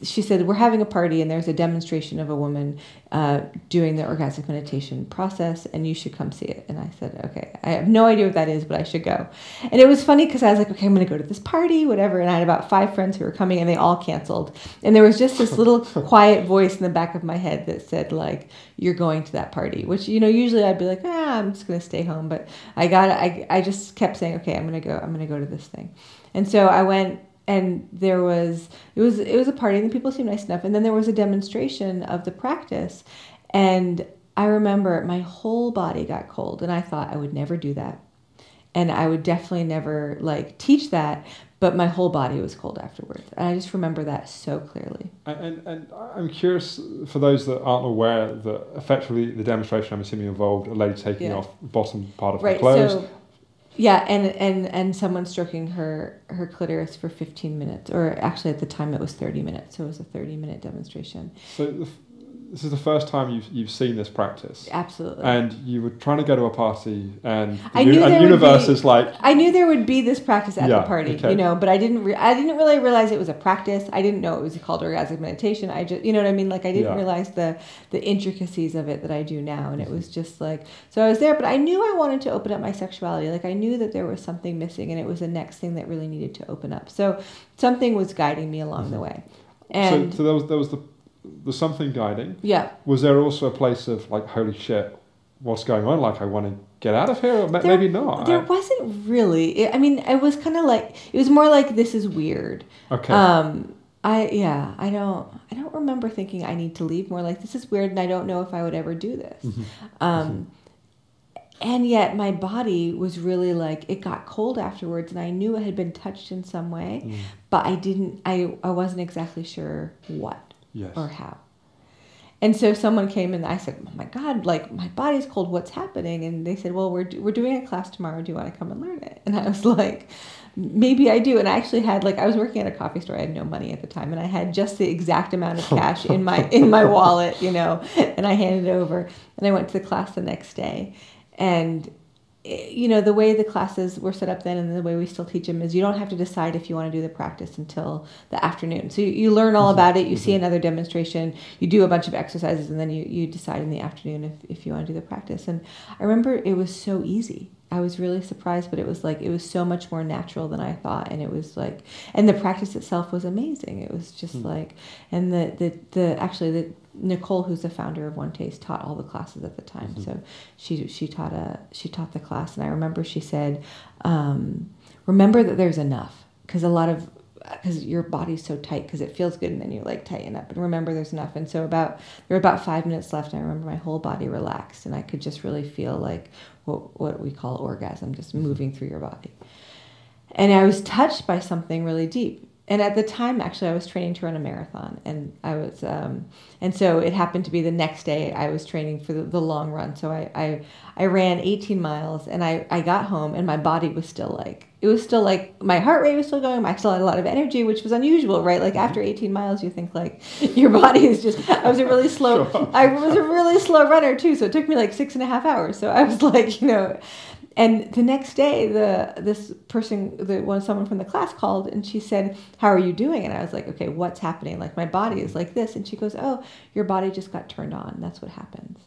she said, we're having a party and there's a demonstration of a woman doing the orgasmic meditation process and you should come see it. And I said, okay, I have no idea what that is, but I should go. And it was funny because I was like, okay, I'm going to go to this party, whatever. And I had about 5 friends who were coming and they all canceled. And there was just this little quiet voice in the back of my head that said, like, you're going to that party, which, you know, usually I'd be like, I'm just going to stay home. But I just kept saying, okay, I'm going to go to this thing. And so I went. And it was a party and the people seemed nice enough. And then there was a demonstration of the practice. And I remember my whole body got cold and I thought I would never do that. And I would definitely never like teach that, but my whole body was cold afterwards. And I just remember that so clearly. And I'm curious, for those that aren't aware, that effectively the demonstration, I'm assuming, involved a lady taking off the bottom part of her clothes. So, yeah, and someone stroking her clitoris for 15 minutes, or actually at the time it was 30 minutes, so it was a 30-minute demonstration. So this is the first time you've seen this practice. Absolutely. And you were trying to go to a party, and the universe is like. I knew there would be this practice at the party, okay. you know, but I didn't really realize it was a practice. I didn't know it was called orgasmic meditation. I just, you know what I mean? Like I didn't realize the intricacies of it that I do now, and it was just like, so I was there, but I knew I wanted to open up my sexuality. Like I knew that there was something missing, and it was the next thing that really needed to open up. So something was guiding me along the way, and so there was the something guiding. Yeah. Was there also a place of like, holy shit, what's going on? Like, I want to get out of here, or maybe not. There wasn't really. I mean, it was kind of like, it was more like, this is weird. Okay. I don't remember thinking I need to leave. More like, this is weird, and I don't know if I would ever do this. And yet my body was really like, it got cold afterwards, and I knew it had been touched in some way, but I wasn't exactly sure what. Yes. Or how. And so someone came and I said, oh my God, like my body's cold, what's happening? And they said, well, we're doing a class tomorrow. Do you want to come and learn it? And I was like, maybe I do. And I actually had I was working at a coffee store. I had no money at the time, and I had just the exact amount of cash in my wallet, you know, and I handed it over, and I went to the class the next day. And you know, the way the classes were set up then and the way we still teach them is you don't have to decide if you want to do the practice until the afternoon. So you learn all about it, you see another demonstration, you do a bunch of exercises, and then you decide in the afternoon if you want to do the practice. And I remember it was so easy. I was really surprised, but it was so much more natural than I thought. And it was like, and the practice itself was amazing. It was just like, and the Nicole, who's the founder of One Taste, taught all the classes at the time. So she taught the class, and I remember she said, remember that there's enough, because your body's so tight, because it feels good, and then you like tighten up, and remember there's enough. And so there were about 5 minutes left, and I remember my whole body relaxed, and I could just really feel like what we call orgasm, just moving through your body. And I was touched by something really deep. And at the time, actually, I was training to run a marathon, and I was, and so it happened to be the next day I was training for the long run. So I ran 18 miles, and I got home, and my body was still like, my heart rate was still going. I still had a lot of energy, which was unusual, right? Like after 18 miles, you think like your body is just, I was a really slow runner too. So it took me like 6.5 hours. So I was like, you know. And the next day, someone from the class called, and she said, how are you doing? And I was like, okay, what's happening? Like my body is like this. And she goes, oh, your body just got turned on. That's what happens.